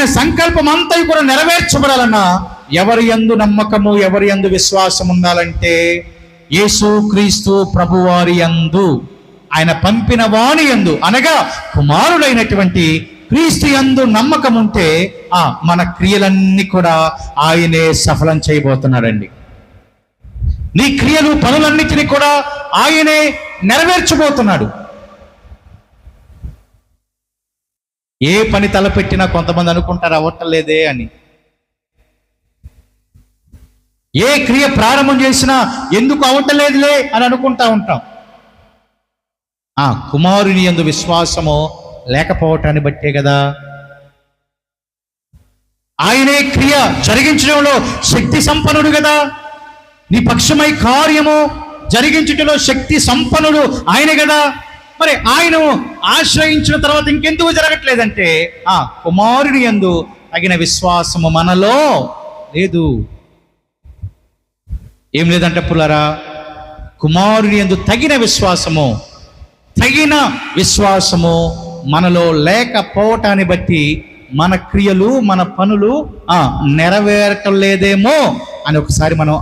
ఆయన సంకల్పం అంతా కూడా నెరవేర్చబడాలన్నా ఎవరి యందు నమ్మకము, ఎవరి యందు విశ్వాసం ఉండాలంటే యేసు క్రీస్తు ప్రభువారి యందు, ఆయన పంపిన వాని యందు అనగా కుమారుడైనటువంటి క్రీస్తు యందు నమ్మకం ఉంటే మన క్రియలన్నీ కూడా ఆయనే సఫలం చేయబోతున్నాడండి. నీ క్రియలు, పనులన్నిటినీ కూడా ఆయనే నెరవేర్చబోతున్నాడు. ఏ పని తలపెట్టినా కొంతమంది అనుకుంటారు అవ్వట్లేదే అని. ఏ క్రియ ప్రారంభం చేసినా ఎందుకు అవ్వట్లేదులే అని అనుకుంటా ఉంటాం. కుమారుని యందు విశ్వాసము లేకపోవటాన్ని బట్టే కదా. ఆయనే క్రియ జరిగించడంలో శక్తి సంపన్నుడు కదా. నీ పక్షమై కార్యము జరిగించటంలో శక్తి సంపన్నుడు ఆయనే కదా. మరి ఆయన ఆశ్రయించిన తర్వాత ఇంకెందుకు జరగట్లేదంటే కుమారుని యందు తగిన విశ్వాసము మనలో లేదు. ఏం లేదంటే పుల్లారా, కుమారుని యందు తగిన విశ్వాసము మనలో లేకపోవటాన్ని బట్టి మన క్రియలు, మన పనులు నెరవేరటం లేదేమో అని ఒకసారి మనం